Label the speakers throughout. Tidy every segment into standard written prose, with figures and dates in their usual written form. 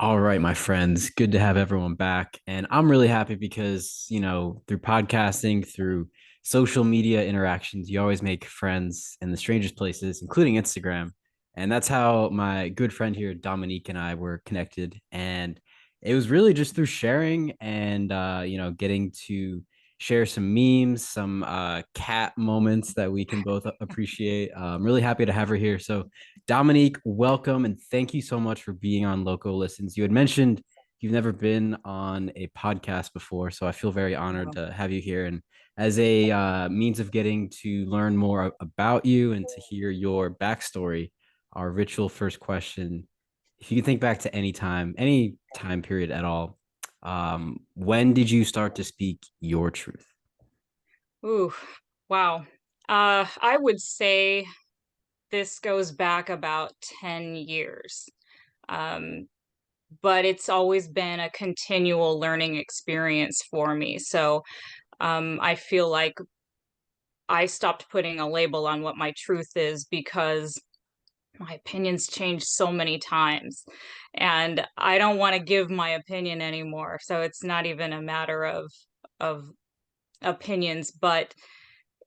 Speaker 1: All right, my friends. Good to have everyone back. And I'm really happy because, through podcasting, through social media interactions, you always make friends in the strangest places, including Instagram. And that's how my good friend here, Dominique, and I were connected. And it was really just through sharing and, getting to share some memes, some cat moments that we can both appreciate. I'm really happy to have her here. So, Dominique, welcome and thank you so much for being on Loco Listens. You had mentioned you've never been on a podcast before, so I feel very honored
Speaker 2: Oh.
Speaker 1: to have you here. And as a means of getting to learn more about you and to hear your backstory, our ritual first question, if you can think back to any time period at all, when did you start to speak your truth?
Speaker 2: Ooh, wow. I would say this goes back about 10 years. Um, but it's always been a continual learning experience for me. So, I feel like I stopped putting a label on what my truth is because my opinions changed so many times, and I don't want to give my opinion anymore. So it's not even a matter of opinions, but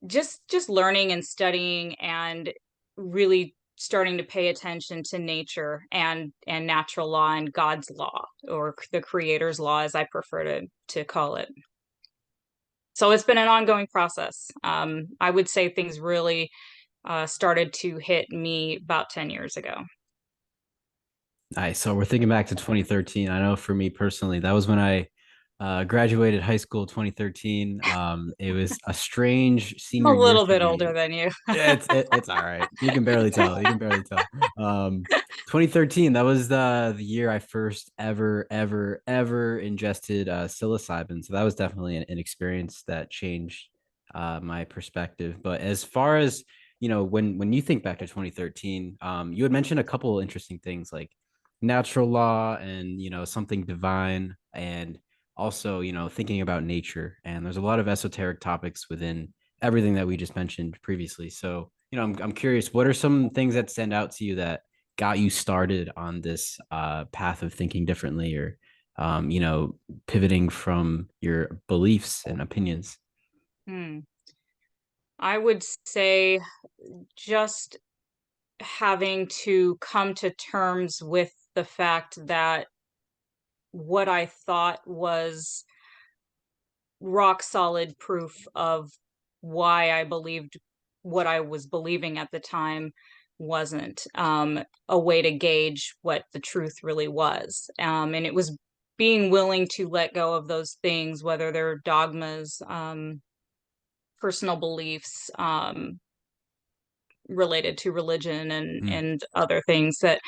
Speaker 2: just learning and studying and really starting to pay attention to nature and natural law and God's law, or the creator's law as I prefer to call it. So it's been an ongoing process. I would say things really started to hit me about 10 years ago.
Speaker 1: Nice. So we're thinking back to 2013. I know for me personally, that was when I graduated high school 2013. It was a strange
Speaker 2: I'm a
Speaker 1: senior year
Speaker 2: little
Speaker 1: for
Speaker 2: bit older
Speaker 1: me.
Speaker 2: than you.
Speaker 1: It's all right. You can barely tell. You can barely tell. Um, 2013, that was the year I first ever ingested psilocybin. So that was definitely an experience that changed my perspective. But as far as when you think back to 2013, you had mentioned a couple of interesting things like natural law and something divine and also thinking about nature. And there's a lot of esoteric topics within everything that we just mentioned previously. So, I'm curious, what are some things that stand out to you that got you started on this path of thinking differently or, pivoting from your beliefs and opinions?
Speaker 2: Hmm. I would say just having to come to terms with the fact that what I thought was rock solid proof of why I believed what I was believing at the time wasn't a way to gauge what the truth really was. And it was being willing to let go of those things, whether they're dogmas, personal beliefs, related to religion
Speaker 1: Mm.
Speaker 2: and other things that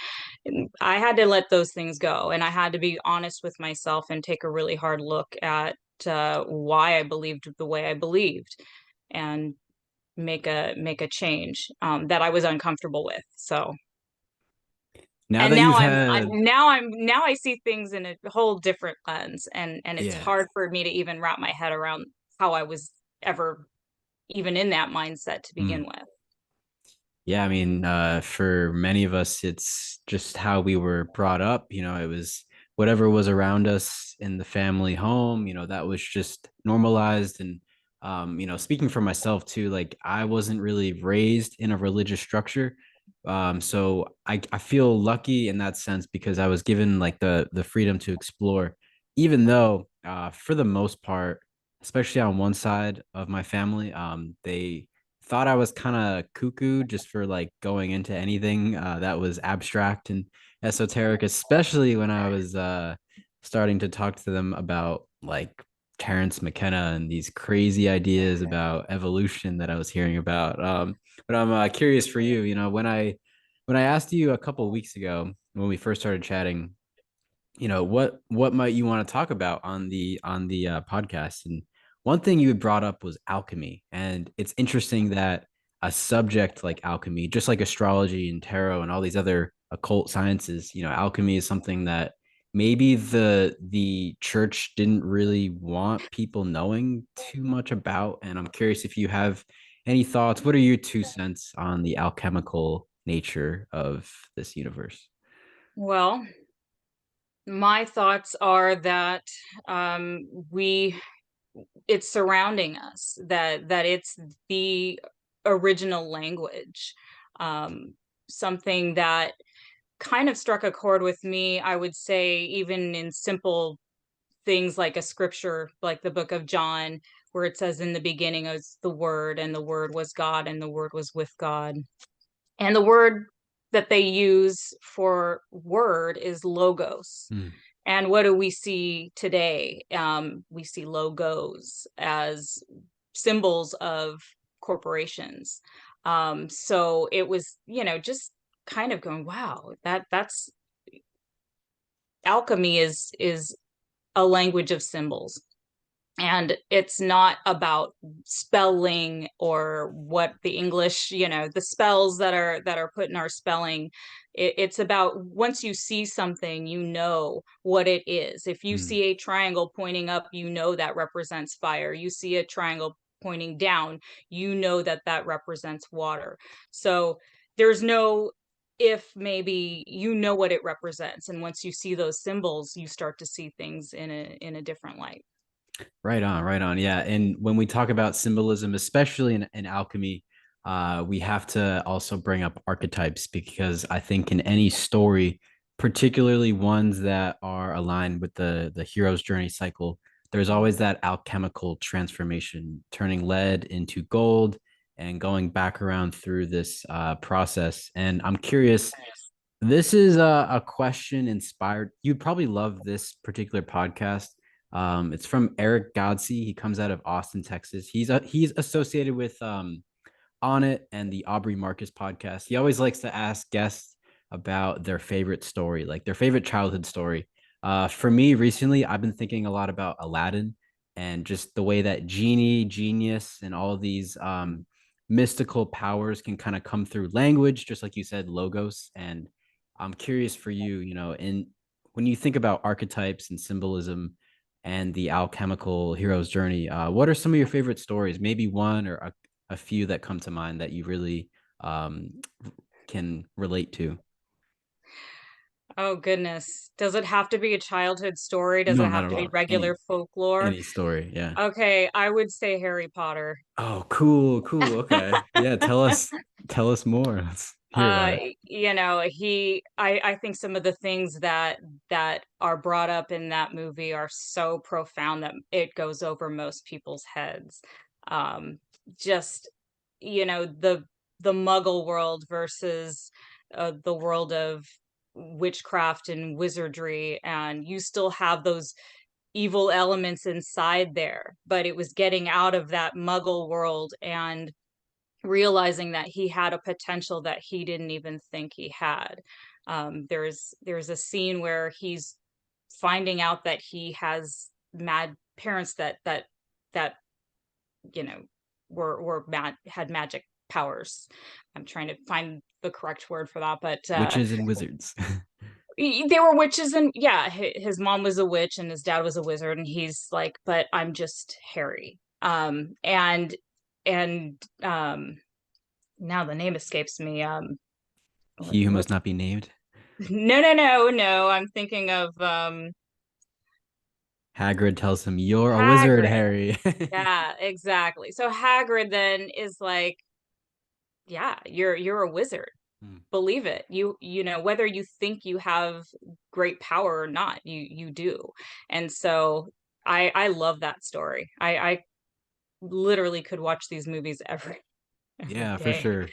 Speaker 2: I had to let those things go, and I had to be honest with myself and take a really hard look at why I believed the way I believed, and make a change that I was uncomfortable with. So,
Speaker 1: Now
Speaker 2: and
Speaker 1: that
Speaker 2: now
Speaker 1: you've
Speaker 2: I'm
Speaker 1: had,
Speaker 2: now I'm now I see things in a whole different lens, and it's
Speaker 1: yeah.
Speaker 2: hard for me to even wrap my head around how I was ever even in that mindset to begin
Speaker 1: Mm.
Speaker 2: with.
Speaker 1: Yeah, I mean, for many of us, it's just how we were brought up. It was whatever was around us in the family home, that was just normalized. And, speaking for myself too, like I wasn't really raised in a religious structure. So I feel lucky in that sense because I was given like the freedom to explore, even though for the most part, especially on one side of my family, they thought I was kind of cuckoo just for like going into anything that was abstract and esoteric, especially when I was starting to talk to them about like Terence McKenna and these crazy ideas about evolution that I was hearing about. But I'm curious for you, when I asked you a couple of weeks ago when we first started chatting, what might you want to talk about on the podcast, and one thing you had brought up was alchemy, and it's interesting that a subject like alchemy, just like astrology and tarot and all these other occult sciences, alchemy is something that maybe the church didn't really want people knowing too much about. And I'm curious if you have any thoughts. What are your 2 cents on the alchemical nature of this universe?
Speaker 2: Well, My thoughts are that we it's surrounding us, that it's the original language. Um, Something that kind of struck a chord with me, I would say, even in simple things like a scripture, like the book of John, where it says, in the beginning was the Word, and the Word was God, and the Word was with God. And the word that they use for word is logos.
Speaker 1: Mm.
Speaker 2: And what do we see today? We see logos as symbols of corporations. So it was, just kind of going, wow, that's alchemy is a language of symbols. And it's not about spelling or what the English, the spells that are put in our spelling. It's about, once you see something, you know what it is. If you
Speaker 1: Mm.
Speaker 2: see a triangle pointing up, you know that represents fire. You see a triangle pointing down, you know that that represents water. So there's no if, maybe, you know what it represents, and once you see those symbols, you start to see things in a different light.
Speaker 1: Right on, right on. Yeah. And when we talk about symbolism, especially in alchemy, we have to also bring up archetypes because I think in any story, particularly ones that are aligned with the hero's journey cycle, there's always that alchemical transformation, turning lead into gold and going back around through this process. And I'm curious, this is a question inspired. You'd probably love this particular podcast. It's from Eric Godsey. He comes out of Austin, Texas. He's associated with On It and the Aubrey Marcus podcast. He always likes to ask guests about their favorite story, like their favorite childhood story. For me, recently, I've been thinking a lot about Aladdin and just the way that genie, genius, and all of these mystical powers can kind of come through language, just like you said, logos. And I'm curious for you, in when you think about archetypes and symbolism and the alchemical hero's journey, what are some of your favorite stories? Maybe one or a few that come to mind that you really um, can relate to.
Speaker 2: Oh goodness. Does it have to be a childhood story? Does
Speaker 1: No,
Speaker 2: it
Speaker 1: not
Speaker 2: have
Speaker 1: at
Speaker 2: to be
Speaker 1: all.
Speaker 2: regular folklore?
Speaker 1: Any story. Yeah.
Speaker 2: Okay, I would say Harry Potter.
Speaker 1: Oh, cool, cool. Okay. Yeah, tell us more. Let's hear
Speaker 2: uh
Speaker 1: about it.
Speaker 2: I think some of the things that are brought up in that movie are so profound that it goes over most people's heads. Just, the Muggle world versus the world of witchcraft and wizardry, and you still have those evil elements inside there, but it was getting out of that Muggle world and realizing that he had a potential that he didn't even think he had. There's a scene where he's finding out that he has mad parents that you know were mad, had magic powers. I'm trying to find the correct word for that, but
Speaker 1: Witches and wizards.
Speaker 2: they were witches, and yeah, his mom was a witch and his dad was a wizard, and he's like, but I'm just Harry. And now the name escapes me.
Speaker 1: He who
Speaker 2: What?
Speaker 1: must not be named.
Speaker 2: No, no, no, no. I'm thinking of
Speaker 1: Hagrid tells him, "You're a wizard,
Speaker 2: Hagrid.
Speaker 1: Harry."
Speaker 2: Yeah, exactly. So Hagrid then is like, yeah, you're a wizard.
Speaker 1: Hmm.
Speaker 2: Believe it. Whether you think you have great power or not, you do. And so I love that story. I literally could watch these movies every
Speaker 1: Yeah, for
Speaker 2: day.
Speaker 1: sure.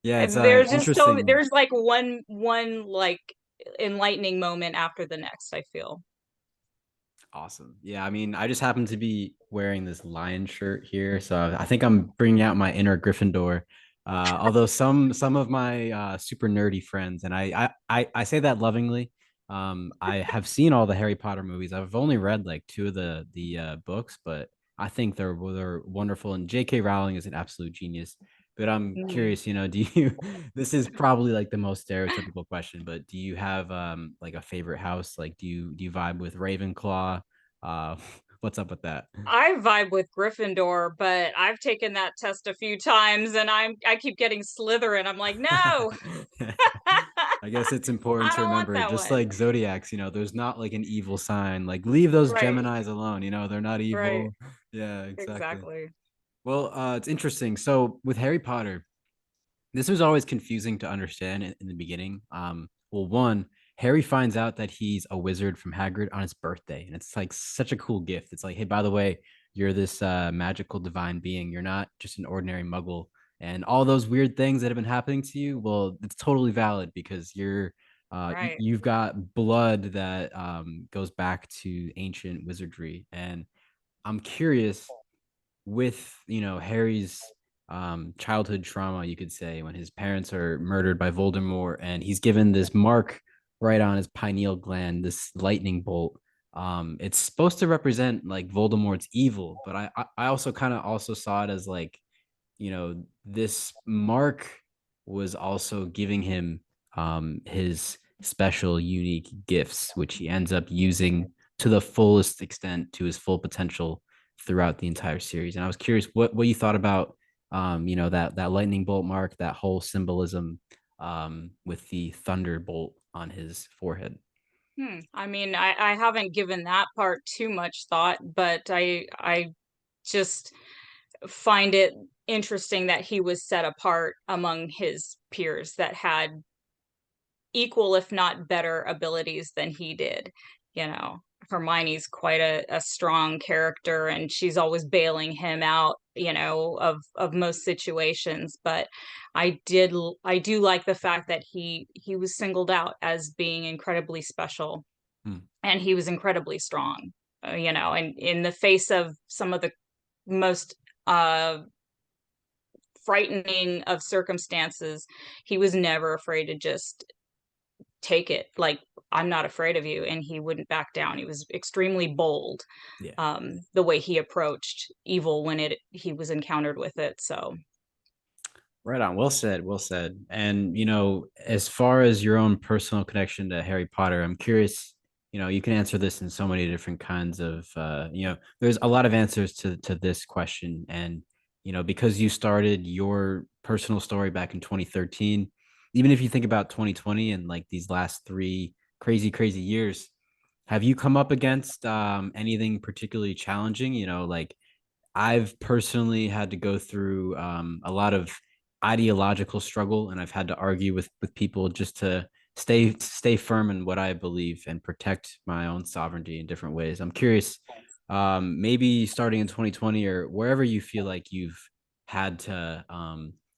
Speaker 1: Yeah, it's
Speaker 2: And
Speaker 1: interesting.
Speaker 2: there's like one like enlightening moment after the next, I feel.
Speaker 1: Awesome. Yeah, I mean, I just happen to be wearing this lion shirt here, so I think I'm bringing out my inner Gryffindor. Although some of my super nerdy friends, and I say that lovingly. I have seen all the Harry Potter movies. I've only read like two of the books, but I think they're wonderful. And J.K. Rowling is an absolute genius. But I'm
Speaker 2: Mhm.
Speaker 1: curious, do you? This is probably like the most stereotypical question, but do you have like a favorite house? Like, do you vibe with Ravenclaw? Uh, What's up with that?
Speaker 2: I vibe with Gryffindor, but I've taken that test a few times and I keep getting Slytherin. I'm like, no,
Speaker 1: I guess it's important
Speaker 2: I
Speaker 1: to
Speaker 2: don't want
Speaker 1: remember,
Speaker 2: that
Speaker 1: just
Speaker 2: one.
Speaker 1: like zodiacs, there's not like an evil sign. Like leave those
Speaker 2: Right,
Speaker 1: Geminis alone. They're not
Speaker 2: right,
Speaker 1: evil. Yeah, exactly.
Speaker 2: exactly.
Speaker 1: Well, it's interesting. So with Harry Potter, this was always confusing to understand in the beginning. Well, one, Harry finds out that he's a wizard from Hagrid on his birthday, and it's like such a cool gift. It's like, hey, by the way, you're this magical divine being. You're not just an ordinary Muggle, and all those weird things that have been happening to you. Well, it's totally valid because
Speaker 2: Right.
Speaker 1: you've got blood that goes back to ancient wizardry, and I'm curious with Harry's childhood trauma, you could say, when his parents are murdered by Voldemort, and he's given this mark right on his pineal gland, this lightning bolt. It's supposed to represent like Voldemort's evil, but I also kind of also saw it as like this mark was also giving him his special, unique gifts, which he ends up using to the fullest extent, to his full potential throughout the entire series. And I was curious what you thought about that lightning bolt mark, that whole symbolism with the thunderbolt on his forehead.
Speaker 2: I mean, I haven't given that part too much thought, but I just find it interesting that he was set apart among his peers that had equal, if not better, abilities than he did. You know, Hermione's quite a strong character, and she's always bailing him out, of most situations. But I do like the fact that he was singled out as being incredibly special,
Speaker 1: Hmm.
Speaker 2: and he was incredibly strong. And in the face of some of the most frightening of circumstances, he was never afraid to just take it. Like, I'm not afraid of you, and he wouldn't back down. He was extremely bold,
Speaker 1: Yeah.
Speaker 2: the way he approached evil when he was encountered with it. So
Speaker 1: Right on. Well said. Well said. And, as far as your own personal connection to Harry Potter, I'm curious, you can answer this in so many different kinds of, there's a lot of answers to this question. And, because you started your personal story back in 2013, even if you think about 2020 and like these last three crazy, crazy years, have you come up against anything particularly challenging? Like I've personally had to go through a lot of ideological struggle, and I've had to argue with people just to stay firm in what I believe and protect my own sovereignty in different ways. I'm curious, maybe starting in 2020 or wherever you feel like you've had to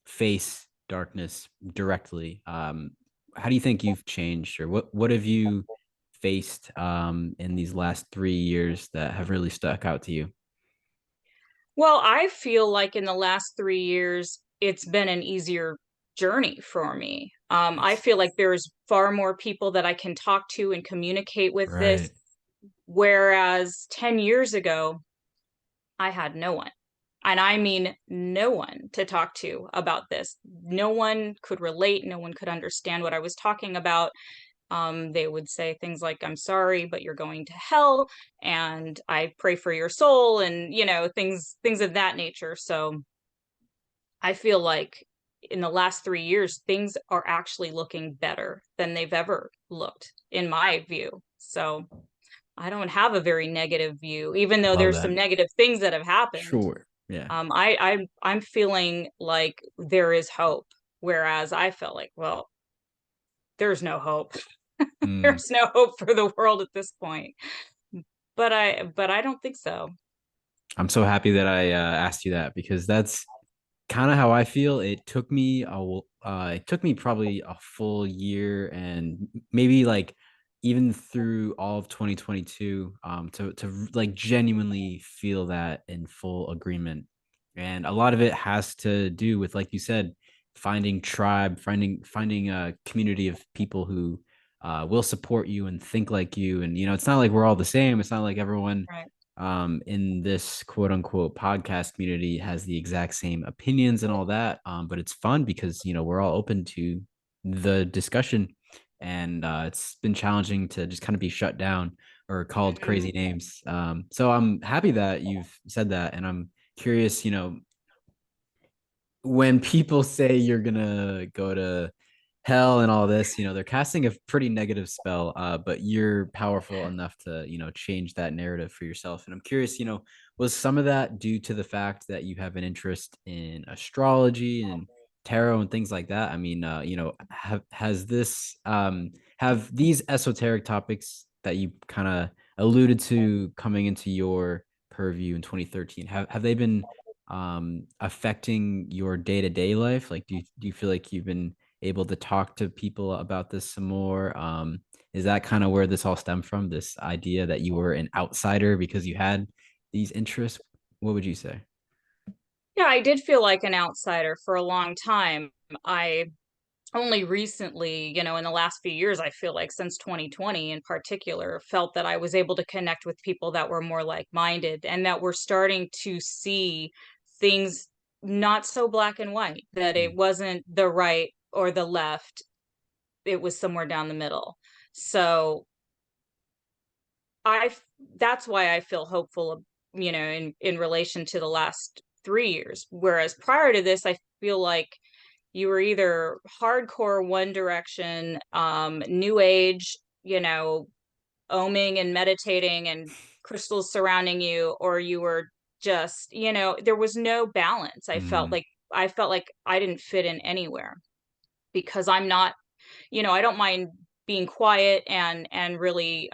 Speaker 1: face darkness directly. How do you think you've changed, or what have you faced in these last 3 years that have really stuck out to you?
Speaker 2: well, I feel like in the last 3 years it's been an easier journey for me. I
Speaker 1: Nice.
Speaker 2: feel like there's far more people that I can talk to and communicate with
Speaker 1: Right.
Speaker 2: this, whereas 10 years ago I had no one. And I mean, no one to talk to about this. No one could relate. No one could understand what I was talking about. They would say things like, I'm sorry, but you're going to hell. And I pray for your soul, and, things of that nature. So I feel like in the last 3 years, things are actually looking better than they've ever looked, in my view. So I don't have a very negative view, even though
Speaker 1: Love
Speaker 2: there's
Speaker 1: that.
Speaker 2: some negative things that have happened.
Speaker 1: Sure. Yeah.
Speaker 2: I'm feeling like there is hope, whereas I felt like, well, there's no hope.
Speaker 1: Mm.
Speaker 2: There's no hope for the world at this point. But I don't think so.
Speaker 1: I'm so happy that I asked you that because that's kind of how I feel. It took me probably a full year and maybe like even through all of 2022 to like genuinely feel that in full agreement. And a lot of it has to do with, like you said, finding tribe, finding a community of people who will support you and think like you. And it's not like we're all the same. It's not like everyone
Speaker 2: Right.
Speaker 1: in this quote unquote podcast community has the exact same opinions and all that. But it's fun because we're all open to the discussion. and it's been challenging to just kind of be shut down or called
Speaker 2: Mhm.
Speaker 1: crazy names. So I'm happy that you've said that, and I'm curious, when people say you're gonna go to hell and all this, they're casting a pretty negative spell, but you're powerful enough to, change that narrative for yourself. And I'm curious, was some of that due to the fact that you have an interest in astrology and tarot and things like that? I mean, have these esoteric topics that you kind of alluded to coming into your purview in 2013, have they been affecting your day-to-day life? Like, do you feel like you've been able to talk to people about this some more? Is that kind of where this all stemmed from, this idea that you were an outsider because you had these interests? What would you say?
Speaker 2: Yeah, I did feel like an outsider for a long time. I only recently, in the last few years, I feel like since 2020 in particular, felt that I was able to connect with people that were more like-minded and that were starting to see things not so black and white, that it
Speaker 1: Mm,
Speaker 2: wasn't the right or the left, it was somewhere down the middle. So I that's why I feel hopeful, in relation to the last 3 years. Whereas prior to this, I feel like you were either hardcore one direction, new age, oming and meditating and crystals surrounding you, or you were just, there was no balance.
Speaker 1: mm,
Speaker 2: I felt like I didn't fit in anywhere because I'm not, I don't mind being quiet and really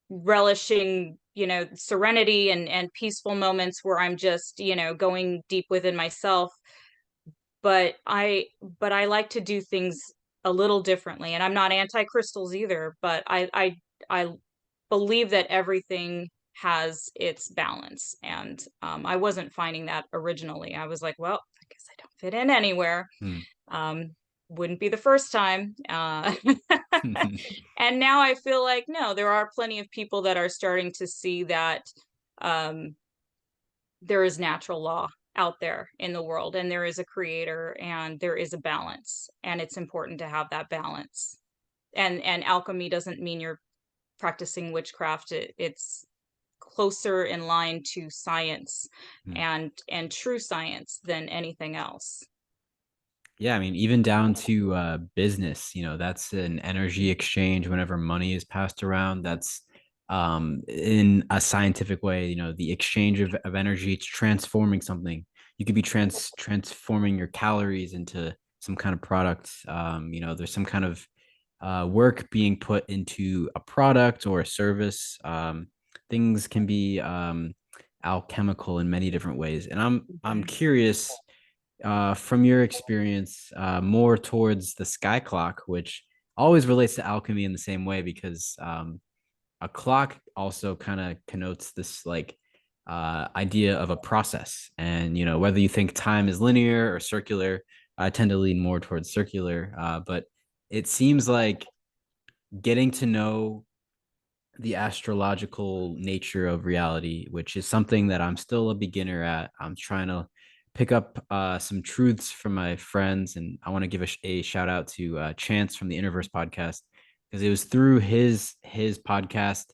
Speaker 2: relishing, serenity and peaceful moments where I'm just, going deep within myself. But I like to do things a little differently, and I'm not anti crystals either, but I believe that everything has its balance, and I wasn't finding that originally. I was like, well, I guess I don't fit in anywhere.
Speaker 1: mm.
Speaker 2: Um, wouldn't be the first time. And now I feel like no, there are plenty of people that are starting to see that um, there is natural law out there in the world, and there is a creator, and there is a balance, and it's important to have that balance. And alchemy doesn't mean you're practicing witchcraft. It's closer in line to science and true science than anything else.
Speaker 1: Yeah, I mean, even down to business, that's an energy exchange whenever money is passed around. That's in a scientific way, the exchange of energy, it's transforming something. You could be transforming your calories into some kind of product. There's some kind of work being put into a product or a service. Things can be alchemical in many different ways. And I'm
Speaker 2: Mhm.
Speaker 1: curious, from your experience, more towards the sky clock, which always relates to alchemy in the same way, because a clock also kind of connotes this like idea of a process. And whether you think time is linear or circular, I tend to lean more towards circular. But it seems like getting to know the astrological nature of reality, which is something that I'm still a beginner at. I'm trying to pick up some truths from my friends, and I want to give a shout out to Chance from the Interverse podcast, because it was through his podcast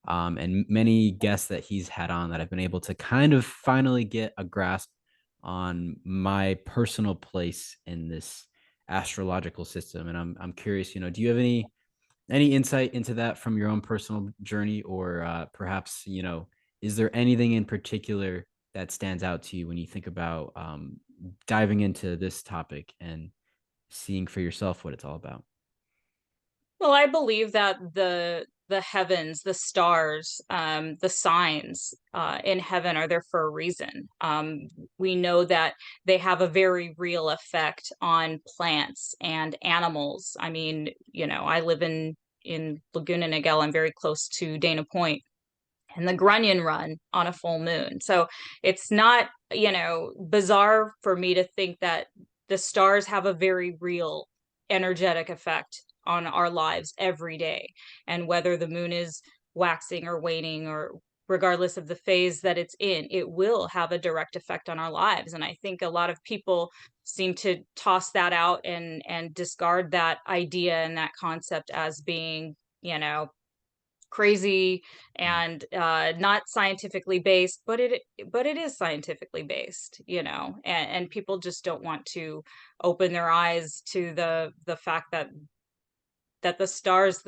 Speaker 1: and many guests that he's had on that I've been able to kind of finally get a grasp on my personal place in this astrological system. And I'm curious, do you have any insight into that from your own personal journey, or perhaps is there anything in particular that stands out to you when you think about diving into this topic and seeing for yourself what it's all about?
Speaker 2: Well, I believe that the heavens, the stars, the signs in heaven are there for a reason. We know that they have a very real effect on plants and animals. I mean, I live in Laguna Niguel. I'm very close to Dana Point, and the Grunion run on a full moon. So it's not, bizarre for me to think that the stars have a very real energetic effect on our lives every day. And whether the moon is waxing or waning or regardless of the phase that it's in, it will have a direct effect on our lives. And I think a lot of people seem to toss that out and discard that idea and that concept as being, you know, crazy
Speaker 1: Mm.
Speaker 2: and not scientifically based, but it is scientifically based, you know, and people just don't want to open their eyes to the fact that the stars,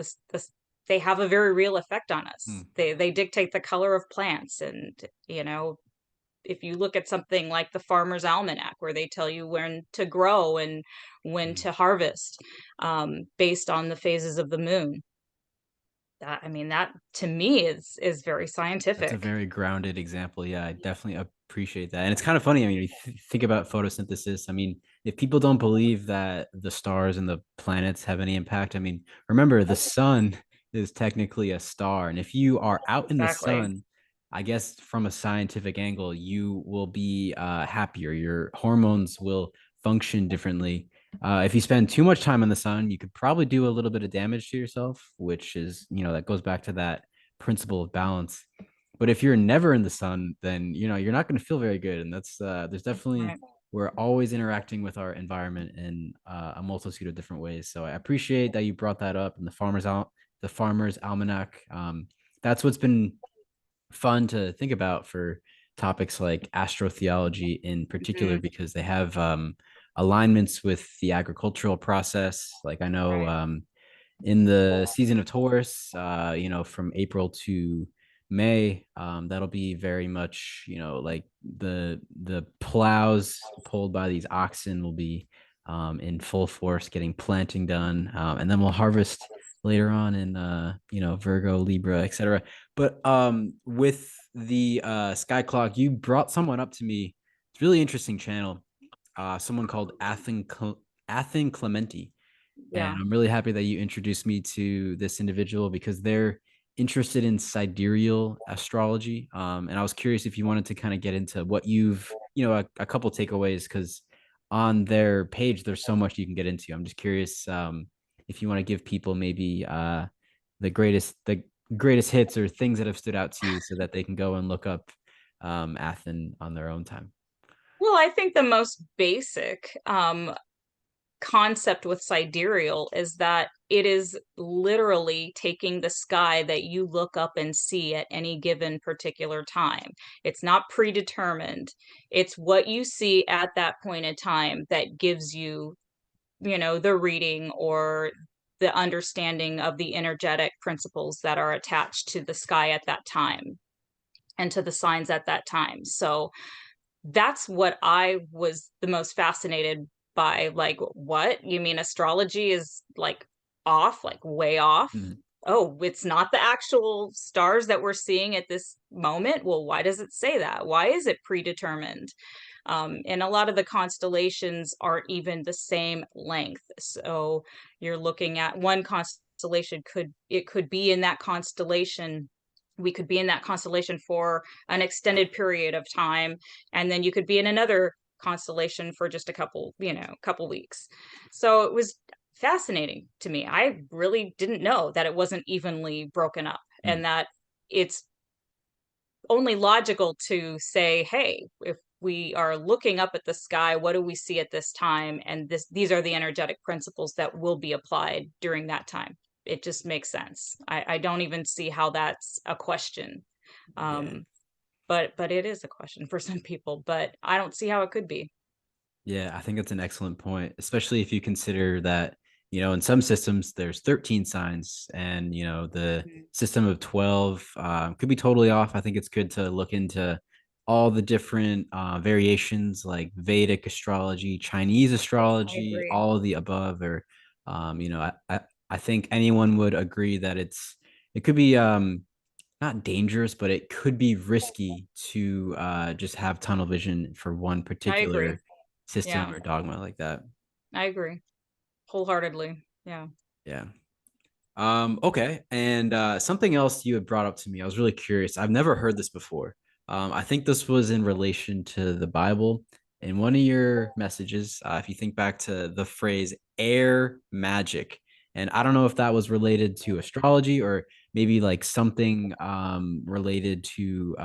Speaker 2: they have a very real effect on us.
Speaker 1: Mm.
Speaker 2: They dictate the color of plants, and you know, if you look at something like the Farmer's Almanac, where they tell you when to grow and when
Speaker 1: Mm.
Speaker 2: to harvest, based on the phases of the moon, that, I mean, that to me is very
Speaker 1: That's a
Speaker 2: scientific.
Speaker 1: very grounded example. Yeah, I definitely appreciate that. And it's kind of funny. I mean, you think about photosynthesis. I mean, if people don't believe that the stars and the planets have any impact, I mean, remember the sun is technically a star. And if you are out in the
Speaker 2: Exactly.
Speaker 1: sun, I guess from a scientific angle, you will be happier. Your hormones will function differently. If you spend too much time in the sun, you could probably do a little bit of damage to yourself, which is, that goes back to that principle of balance. But if you're never in the sun, then you're not going to feel very good. And that's there's definitely
Speaker 2: Right.
Speaker 1: we're always interacting with our environment in a multitude of different ways. So I appreciate that you brought that up. And the farmer's almanac. That's what's been fun to think about for topics like astrotheology in particular,
Speaker 2: Mhm.
Speaker 1: because they have alignments with the agricultural process. Like I know
Speaker 2: Right.
Speaker 1: in the season of Taurus, from April to May, that'll be very much, like the plows pulled by these oxen will be in full force getting planting done, and then we'll harvest later on in Virgo, Libra, etc. But with the Sky Clock, you brought someone up to me. It's a really interesting channel. Someone called Athen Clementi, and
Speaker 2: Yeah.
Speaker 1: I'm really happy that you introduced me to this individual because they're interested in sidereal astrology. And I was curious if you wanted to kind of get into what a couple takeaways, because on their page, there's so much you can get into. I'm just curious if you want to give people maybe the greatest hits or things that have stood out to you so that they can go and look up Athen on their own time.
Speaker 2: Well, I think the most basic concept with sidereal is that it is literally taking the sky that you look up and see at any given particular time. It's not predetermined. It's what you see at that point in time that gives you, you know, the reading or the understanding of the energetic principles that are attached to the sky at that time and to the signs at that time. So that's what I was the most fascinated by. Like, what? You mean astrology is like off, like way off?
Speaker 1: Mhm.
Speaker 2: Oh, it's not the actual stars that we're seeing at this moment? Well, why does it say that? Why is it predetermined? And a lot of the constellations aren't even the same length. So you're looking at one constellation, could be in that constellation, we could be in that constellation for an extended period of time, and then you could be in another constellation for just a couple weeks. So it was fascinating to me. I really didn't know that it wasn't evenly broken up,
Speaker 1: Mm.
Speaker 2: and that it's only logical to say, hey, if we are looking up at the sky, what do we see at this time? And these are the energetic principles that will be applied during that time. It just makes sense. I don't even see how that's a question.
Speaker 1: Yeah.
Speaker 2: Um, but it is a question for some people, but I don't see how it could be.
Speaker 1: Yeah, I think that's an excellent point, especially if you consider that, in some systems there's 13 signs, and, the
Speaker 2: Mhm.
Speaker 1: system of 12 could be totally off. I think it's good to look into all the different variations like Vedic astrology, Chinese
Speaker 2: I
Speaker 1: astrology,
Speaker 2: agree.
Speaker 1: all of the above. Or, I think anyone would agree that it could be not dangerous, but it could be risky to just have tunnel vision for one
Speaker 2: I agree.
Speaker 1: particular system
Speaker 2: Yeah,
Speaker 1: or dogma like that.
Speaker 2: I agree wholeheartedly. Yeah.
Speaker 1: Yeah. Okay. And something else you had brought up to me, I was really curious. I've never heard this before. I think this was in relation to the Bible. In one of your messages, if you think back to the phrase air magic, And I don't know if that was related to astrology or maybe like something related to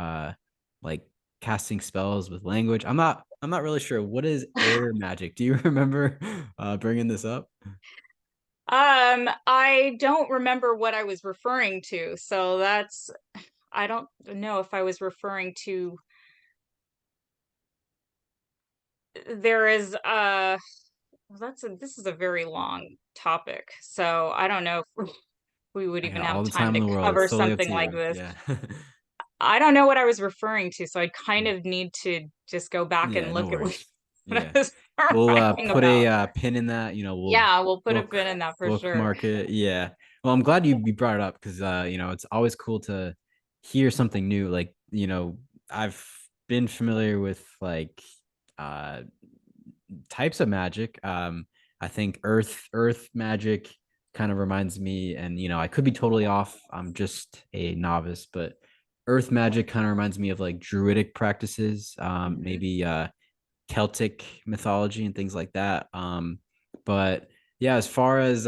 Speaker 1: like casting spells with language. I'm not really sure. What is air magic? Do you remember bringing this up?
Speaker 2: I don't remember what I was referring to, so I don't know if I was referring to there is this is a very long topic, so I don't know if we would
Speaker 1: I
Speaker 2: even
Speaker 1: got
Speaker 2: have
Speaker 1: all the
Speaker 2: time
Speaker 1: time in
Speaker 2: to
Speaker 1: the world. It's
Speaker 2: cover
Speaker 1: totally up
Speaker 2: something
Speaker 1: to
Speaker 2: like
Speaker 1: you.
Speaker 2: this.
Speaker 1: Yeah.
Speaker 2: I don't know what I was referring to, so I kind of need to just go back
Speaker 1: Yeah,
Speaker 2: and
Speaker 1: no
Speaker 2: look at
Speaker 1: worries.
Speaker 2: what
Speaker 1: Yeah.
Speaker 2: I was
Speaker 1: We'll
Speaker 2: writing
Speaker 1: put a
Speaker 2: about.
Speaker 1: pin in that, we'll
Speaker 2: Yeah, we'll put a
Speaker 1: book
Speaker 2: pin in that for sure.
Speaker 1: bookmark it. Yeah. Well, I'm glad you brought it up because it's always cool to hear something new. Like, I've been familiar with like uh types of magic. I think earth magic kind of reminds me, and I could be totally off. I'm just a novice, but earth magic kind of reminds me of like druidic practices,
Speaker 2: Mhm.
Speaker 1: maybe Celtic mythology and things like that. But yeah, as far as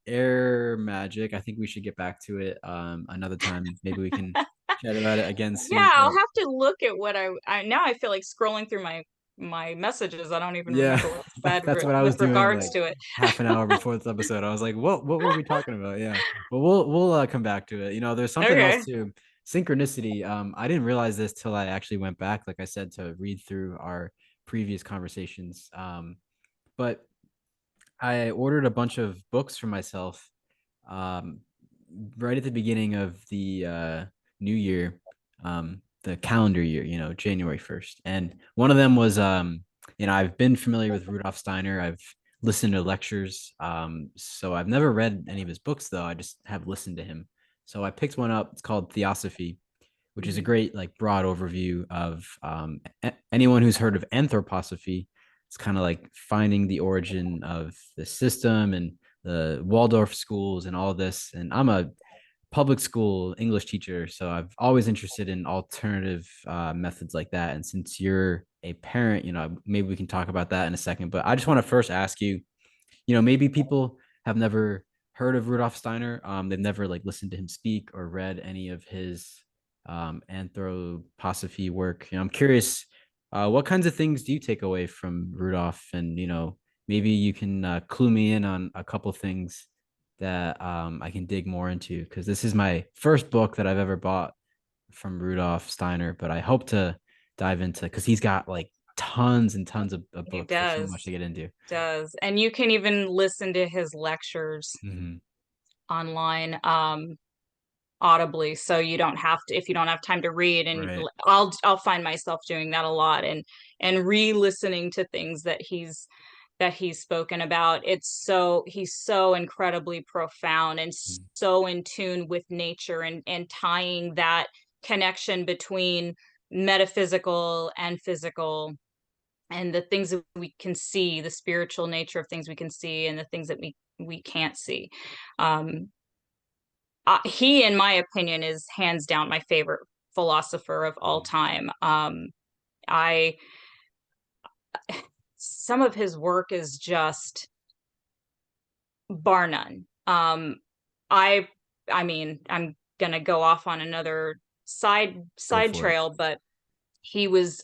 Speaker 1: air magic, I think we should get back to it another time. Maybe we can chat about it again
Speaker 2: Yeah,
Speaker 1: soon.
Speaker 2: I'll
Speaker 1: But
Speaker 2: have to look at what I now I feel like scrolling through my messages. I don't even
Speaker 1: yeah,
Speaker 2: remember what I said
Speaker 1: that's what I
Speaker 2: with
Speaker 1: was doing
Speaker 2: regards
Speaker 1: like
Speaker 2: to it.
Speaker 1: half an hour before this episode. I was like, what were we talking about? Yeah. But we'll come back to it. There's something
Speaker 2: Okay.
Speaker 1: else too. Synchronicity. I didn't realize this till I actually went back, like I said, to read through our previous conversations. But I ordered a bunch of books for myself um, right at the beginning of the new year, the calendar year, January 1st. And one of them was, I've been familiar with Rudolf Steiner. I've listened to lectures. So I've never read any of his books, though. I just have listened to him. So I picked one up. It's called Theosophy, which is a
Speaker 2: Mhm.
Speaker 1: great like broad overview of anyone who's heard of anthroposophy. It's kind of like finding the origin of the system and the Waldorf schools and all this. And I'm a public school English teacher, so I've always interested in alternative methods like that. And since you're a parent, maybe we can talk about that in a second. But I just want to first ask you, maybe people have never heard of Rudolf Steiner. They've never like listened to him speak or read any of his anthroposophy work. I'm curious, what kinds of things do you take away from Rudolf? And maybe you can clue me in on a couple things that I can dig more into because this is my first book that I've ever bought from Rudolf Steiner, but I hope to dive into because he's got like tons and tons of
Speaker 2: He
Speaker 1: books. There's so much
Speaker 2: does.
Speaker 1: to get into.
Speaker 2: Does. And you can even listen to his lectures
Speaker 1: Mm-hmm.
Speaker 2: online audibly, so you don't have to if you don't have time to read. And
Speaker 1: Right.
Speaker 2: I'll find myself doing that a lot, and re-listening to things that he's spoken about. He's so incredibly profound and
Speaker 1: Mm.
Speaker 2: so in tune with nature, and tying that connection between metaphysical and physical, and the things that we can see, the spiritual nature of things we can see, and the things that we can't see. um he, in my opinion, is hands down my favorite philosopher of all time. I Some of his work is just bar none. I I mean, I'm gonna go off on another
Speaker 1: Go
Speaker 2: side
Speaker 1: for it.
Speaker 2: trail, but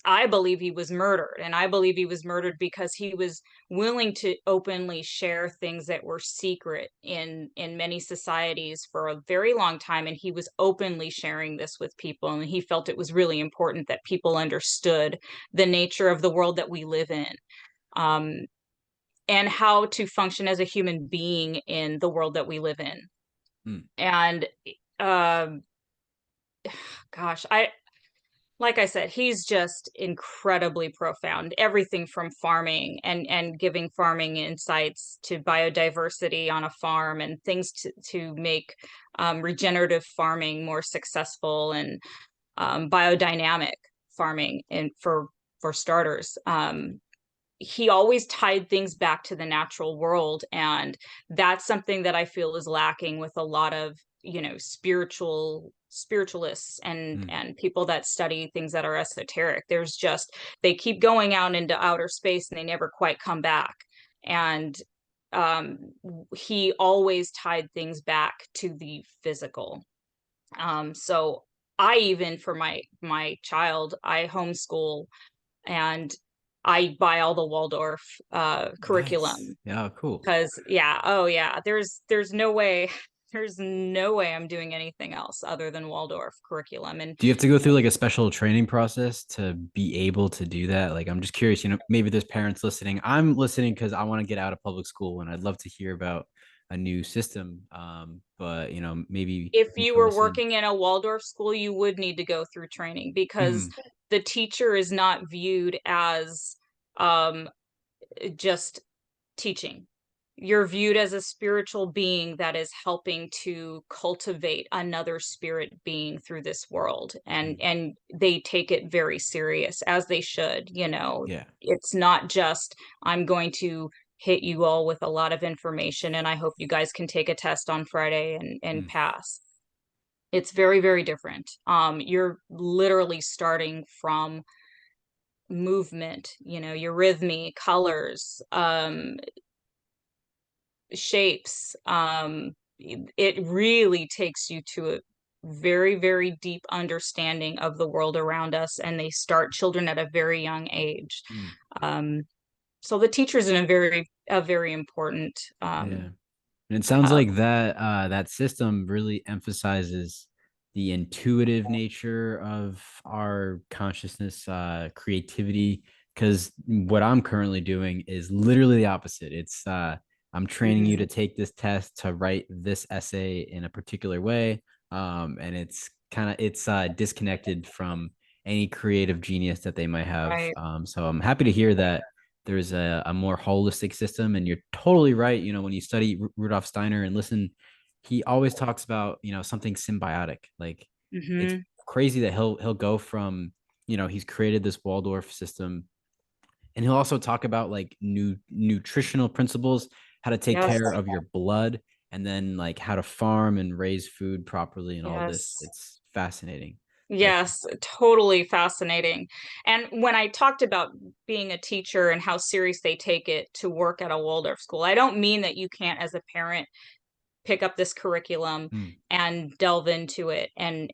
Speaker 2: I believe he was murdered, and I believe he was murdered because he was willing to openly share things that were secret in many societies for a very long time, and he was openly sharing this with people, and he felt it was really important that people understood the nature of the world that we live in, um, and how to function as a human being in the world that we live in.
Speaker 1: Mm.
Speaker 2: And um gosh, I like I said, he's just incredibly profound. Everything from farming, and giving farming insights, to biodiversity on a farm, and things to make regenerative farming more successful, and biodynamic farming, and for starters. He always tied things back to the natural world, and that's something that I feel is lacking with a lot of spiritualists,
Speaker 1: Mm.
Speaker 2: and people that study things that are esoteric. There's just, they keep going out into outer space and they never quite come back. And he always tied things back to the physical. So I even for my child, I homeschool, and I buy all the Waldorf
Speaker 1: Nice.
Speaker 2: curriculum
Speaker 1: Yeah, cool.
Speaker 2: because yeah, oh yeah, there's no way there's no way I'm doing anything else other than Waldorf curriculum. And
Speaker 1: Do you have to go through like a special training process to be able to do that? Like, I'm just curious, maybe there's parents listening. I'm listening because I want to get out of public school and I'd love to hear about a new system. But maybe
Speaker 2: if you
Speaker 1: people
Speaker 2: were
Speaker 1: listening.
Speaker 2: working in a Waldorf school, you would need to go through training because
Speaker 1: Mhm.
Speaker 2: the teacher is not viewed as um, just teaching. You're viewed as a spiritual being that is helping to cultivate another spirit being through this world,
Speaker 1: Mm.
Speaker 2: and they take it very serious, as they should.
Speaker 1: Yeah.
Speaker 2: It's not just I'm going to hit you all with a lot of information and I hope you guys can take a test on Friday and
Speaker 1: Mm.
Speaker 2: pass. It's very, very different. You're literally starting from movement, your rhythmy, colors, shapes. It really takes you to a very, very deep understanding of the world around us, and they start children at a very young age.
Speaker 1: Mm.
Speaker 2: Um, so the teacher's in a very important
Speaker 1: Yeah. And it sounds
Speaker 2: uh,
Speaker 1: like that system really emphasizes the intuitive nature of our consciousness, creativity. Because what I'm currently doing is literally the opposite. I'm training you to
Speaker 2: mhm,
Speaker 1: take this test to write this essay in a particular way, and it's disconnected from any creative genius that they might have.
Speaker 2: right.
Speaker 1: So I'm happy to hear that there's a more holistic system. And you're totally right. When you study Rudolf Steiner and listen, he always talks about, something symbiotic. Like, it's
Speaker 2: Hmm.
Speaker 1: crazy that he'll go from, he's created this Waldorf system, and he'll also talk about like new nutritional principles, how to take
Speaker 2: Yes,
Speaker 1: care of your blood, and then like how to farm and raise food properly and all this.
Speaker 2: yes.
Speaker 1: It's fascinating. Very
Speaker 2: Yes, totally fascinating. And when I talked about being a teacher and how serious they take it to work at a Waldorf school, I don't mean that you can't, as a parent, pick up this curriculum
Speaker 1: cool.
Speaker 2: and delve into it and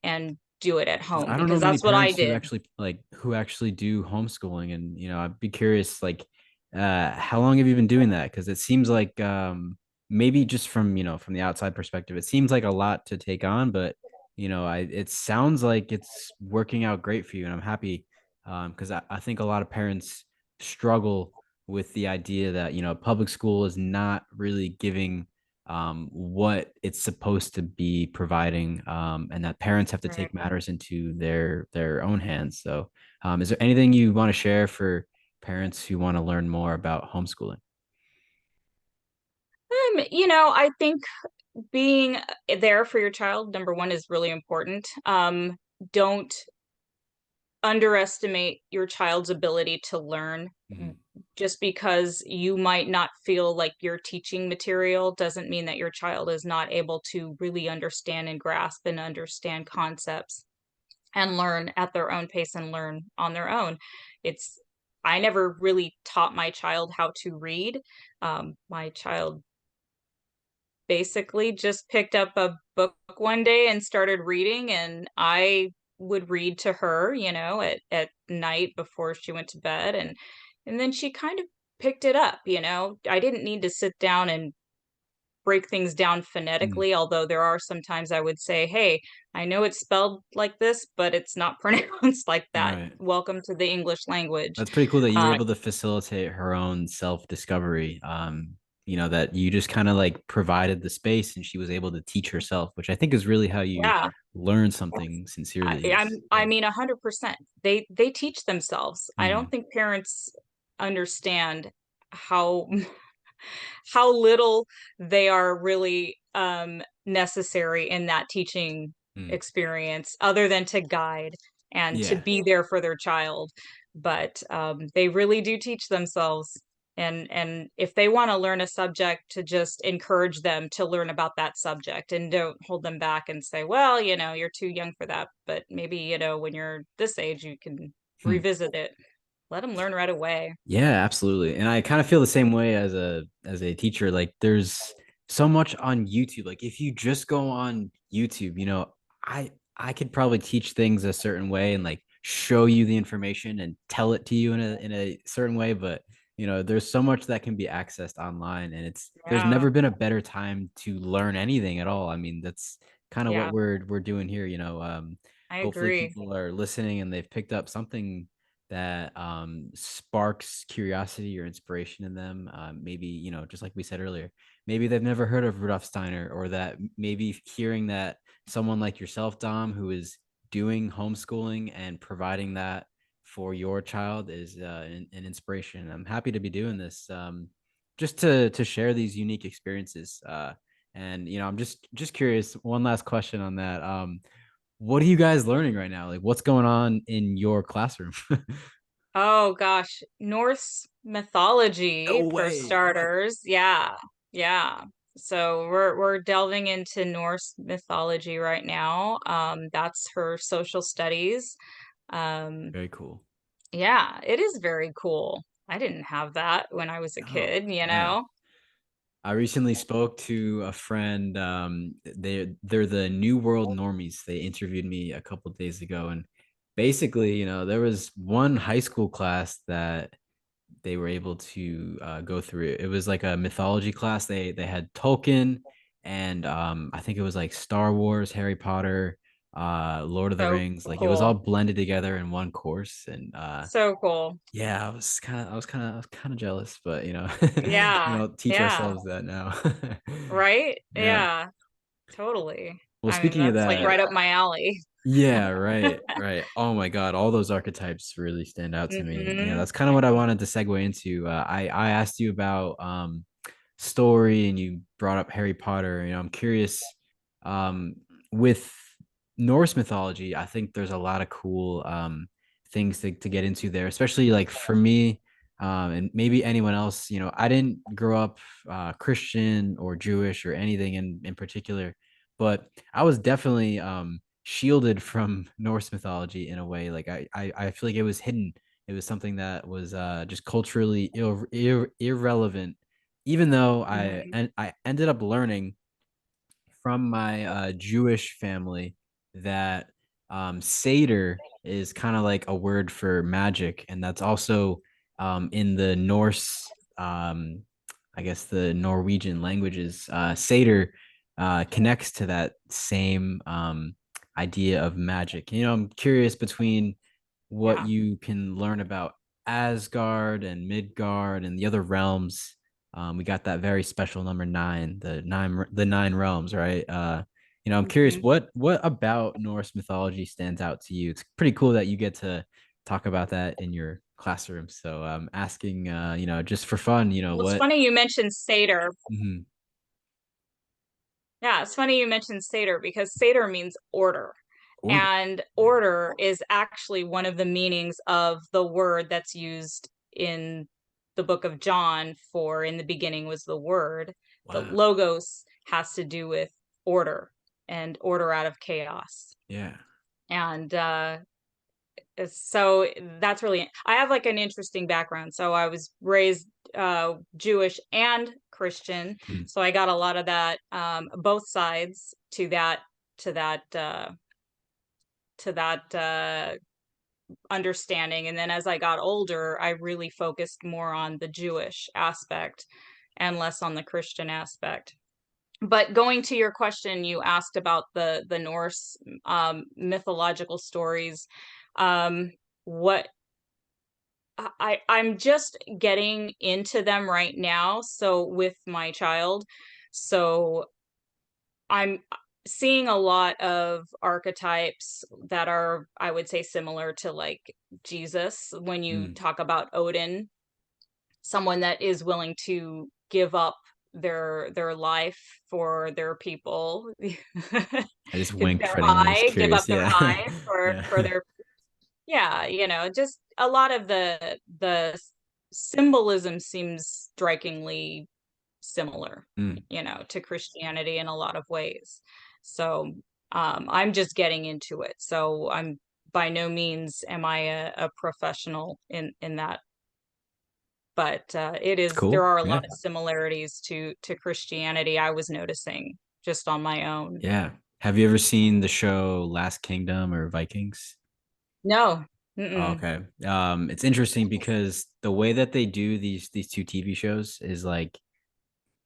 Speaker 2: do it at
Speaker 1: Because
Speaker 2: home,
Speaker 1: I don't know
Speaker 2: because
Speaker 1: many
Speaker 2: that's what I
Speaker 1: parents who
Speaker 2: did.
Speaker 1: actually do homeschooling, and I'd be curious, like, how long have you been doing that? Because it seems like, maybe just from from the outside perspective, it seems like a lot to take on, but it sounds like it's working out great for you, and I'm happy, because I think a lot of parents struggle with the idea that public school is not really giving what it's supposed to be providing, and that parents have to
Speaker 2: Right.
Speaker 1: take matters into their own hands. So, is there anything you want to share for parents who want to learn more about homeschooling?
Speaker 2: I think being there for your child, number one, is really important. Don't underestimate your child's ability to learn.
Speaker 1: Mhm.
Speaker 2: Just because you might not feel like you're teaching material doesn't mean that your child is not able to really understand and grasp and understand concepts and learn at their own pace and learn on their own. It's I never really taught my child how to read. My child basically just picked up a book one day and started reading, and I would read to her, at night before she went to bed, and then she kind of picked it up. I didn't need to sit down and break things down
Speaker 1: Mm.
Speaker 2: phonetically, although there are sometimes I would say, "Hey, I know it's spelled like this, but it's not pronounced like that.
Speaker 1: Right.
Speaker 2: Welcome to the English language."
Speaker 1: That's pretty cool that you were
Speaker 2: Uh,
Speaker 1: able to facilitate her own self discovery. That you just kind of like provided the space and she was able to teach herself, which I think is really how you
Speaker 2: yeah.
Speaker 1: learn something sincerely. Is
Speaker 2: I mean 100%. They teach themselves. I don't
Speaker 1: mm,
Speaker 2: think parents understand how how little they are really necessary in that teaching
Speaker 1: mm.
Speaker 2: experience, other than to guide and to
Speaker 1: Yeah.
Speaker 2: be there for their child. But they really do teach themselves. And if they want to learn a subject, to just encourage them to learn about that subject and don't hold them back and say, well, you're too young for that, but maybe, when you're this age, you can
Speaker 1: Hmm.
Speaker 2: revisit it let them learn right away.
Speaker 1: Yeah, absolutely. And I kind of feel the same way as a teacher. Like there's so much on YouTube. Like if you just go on YouTube, I could probably teach things a certain way and like show you the information and tell it to you in a certain way, but there's so much that can be accessed online and there's
Speaker 2: Yeah,
Speaker 1: never been a better time to learn anything at all. I mean, that's kind of what
Speaker 2: yeah,
Speaker 1: we're doing here,
Speaker 2: I
Speaker 1: hopefully
Speaker 2: agree.
Speaker 1: people are listening and they've picked up something that sparks curiosity or inspiration in them. Maybe, just like we said earlier, maybe they've never heard of Rudolf Steiner, or that maybe hearing that someone like yourself, Dom, who is doing homeschooling and providing that for your child is an inspiration. I'm happy to be doing this just to share these unique experiences. And I'm just curious. One last question on that. What are you guys learning right now? Like, what's going on in your classroom?
Speaker 2: Oh gosh, Norse mythology
Speaker 1: No
Speaker 2: for
Speaker 1: way. What?
Speaker 2: starters. Yeah. Yeah. So we're delving into Norse mythology right now. That's her social studies. Um,
Speaker 1: Very cool.
Speaker 2: yeah, it is very cool. I didn't have that when I was a
Speaker 1: Oh,
Speaker 2: kid, you
Speaker 1: yeah.
Speaker 2: know?
Speaker 1: I recently spoke to a friend. They're the New World Normies. They interviewed me a couple of days ago, and basically, there was one high school class that they were able to go through. It was like a mythology class. They had Tolkien, and I think it was like Star Wars, Harry Potter, Lord of the
Speaker 2: So
Speaker 1: Rings. Like it was all
Speaker 2: cool.
Speaker 1: blended together in one course, and
Speaker 2: So cool.
Speaker 1: yeah, I was kind of jealous, but we
Speaker 2: Yeah.
Speaker 1: don't teach
Speaker 2: Yeah.
Speaker 1: ourselves that now.
Speaker 2: Right?
Speaker 1: Yeah.
Speaker 2: Yeah, totally.
Speaker 1: Well,
Speaker 2: I mean,
Speaker 1: speaking of
Speaker 2: that's like
Speaker 1: that,
Speaker 2: right up my alley.
Speaker 1: yeah, right, right. Oh my God, all those archetypes really stand out to me. Yeah,
Speaker 2: Hmm.
Speaker 1: that's kind of what I wanted to segue into. I asked you about story, and you brought up Harry Potter. I'm curious. Um, with Norse mythology, I think there's a lot of cool things to get into there, especially like for me, and maybe anyone else. I didn't grow up Christian or Jewish or anything in particular, but I was definitely shielded from Norse mythology in a way. Like I feel like it was hidden. It was something that was just culturally irrelevant, even though
Speaker 2: Hmm.
Speaker 1: I ended up learning from my Jewish family that Seder is kind of like a word for magic, and that's also in the Norse, I guess the Norwegian languages. Seder connects to that same idea of magic. I'm curious between what
Speaker 2: Yeah.
Speaker 1: you can learn about Asgard and Midgard and the other realms. We got that very special number nine, the nine realms, right? I'm curious
Speaker 2: Hmm.
Speaker 1: what about Norse mythology stands out to you. It's pretty cool that you get to talk about that in your classroom. So I'm asking, just for fun,
Speaker 2: Well, it's
Speaker 1: what.
Speaker 2: funny you mentioned Seder.
Speaker 1: Mhm.
Speaker 2: Yeah, it's funny you mentioned Seder because Seder means order.
Speaker 1: Order.
Speaker 2: And order is actually one of the meanings of the word that's used in the book of John for in the beginning was the word. The
Speaker 1: Wow.
Speaker 2: logos has to do with order and order out of chaos.
Speaker 1: Yeah.
Speaker 2: And so that's really I have like an interesting background. So I was raised Jewish and Christian,
Speaker 1: Mhm.
Speaker 2: so I got a lot of that both sides to that to that understanding. And then as I got older, I really focused more on the Jewish aspect and less on the Christian aspect. But going to your question, you asked about the Norse mythological stories. Um, what I'm just getting into them right now, so with my child. So I'm seeing a lot of archetypes that are, I would say, similar to like Jesus when you
Speaker 1: Mm.
Speaker 2: talk about Odin, someone that is willing to give up their life for their people.
Speaker 1: I just winked
Speaker 2: Their
Speaker 1: for anyone who's
Speaker 2: eye, give up
Speaker 1: curious.
Speaker 2: their
Speaker 1: Yeah.
Speaker 2: eye
Speaker 1: Yeah.
Speaker 2: for their yeah, just a lot of the symbolism seems strikingly similar,
Speaker 1: Mm.
Speaker 2: to Christianity in a lot of ways. So I'm just getting into it. So I'm by no means am I a professional in that, but it
Speaker 1: It's
Speaker 2: is, there
Speaker 1: cool.
Speaker 2: are a lot
Speaker 1: Yeah.
Speaker 2: of similarities to Christianity I was noticing just on my own.
Speaker 1: Yeah. Have you ever seen the show Last Kingdom or Vikings?
Speaker 2: No.
Speaker 1: Oh,
Speaker 2: Mm-mm.
Speaker 1: okay. It's interesting because the way that they do these two TV shows is like,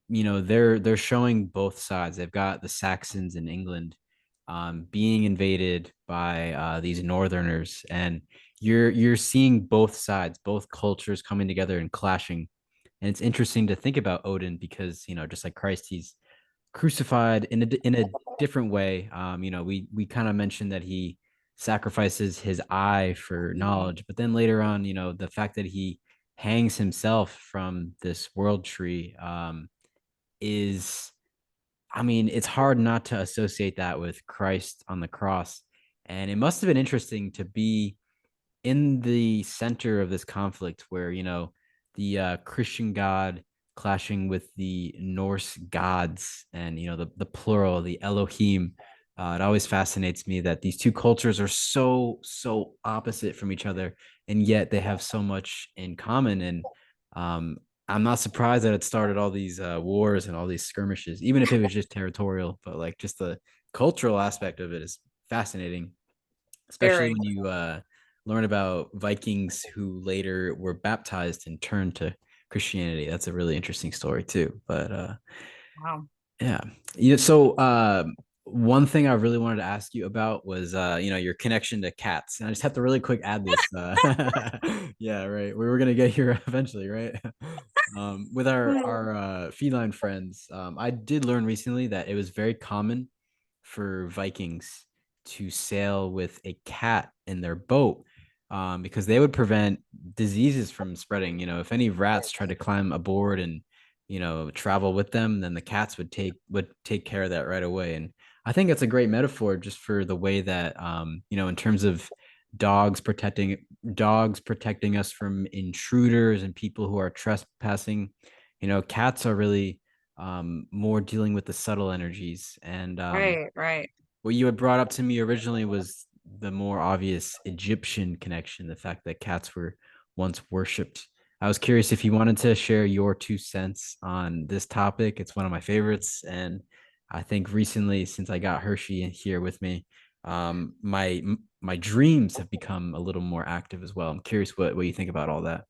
Speaker 1: they're showing both sides. They've got the Saxons in England being invaded by these northerners, and you're seeing both sides, both cultures coming together and clashing. And it's interesting to think about Odin because, just like Christ, he's crucified in a different way. We kind of mentioned that he sacrifices his eye for
Speaker 2: Mhm.
Speaker 1: knowledge, but then later on, the fact that he hangs himself from this world tree is, I mean, it's hard not to associate that with Christ on the cross. And it must have been interesting to be in the center of this conflict where, the Christian God clashing with the Norse gods, and, the plural, the Elohim. It always fascinates me that these two cultures are so opposite from each other, and yet they have so much in common. And um, I'm not surprised that it started all these wars and all these skirmishes, even if it was just territorial. But like, just the cultural aspect of it is fascinating, especially
Speaker 2: Very.
Speaker 1: when you learn about Vikings who later were baptized and turned to Christianity. That's a really interesting story too. But
Speaker 2: Wow.
Speaker 1: yeah, yeah. So one thing I really wanted to ask you about was your connection to cats, and I just have to really quick add this. Yeah, right. We were gonna get here eventually, right? With our feline friends, I did learn recently that it was very common for Vikings to sail with a cat in their boat, because they would prevent diseases from spreading. If any rats tried to climb aboard and travel with them, then the cats would take care of that right away. And I think it's a great metaphor just for the way that, in terms of dogs protecting dogs protecting us from intruders and people who are trespassing. Cats are really more dealing with the subtle energies. And
Speaker 2: Right, right.
Speaker 1: what you had brought up to me originally was the more obvious Egyptian connection, the fact that cats were once worshipped. I was curious if you wanted to share your 2 cents on this topic. It's one of my favorites. And I think recently, since I got Hershey here with me, my dreams have become a little more active as well. I'm curious what you think about all that.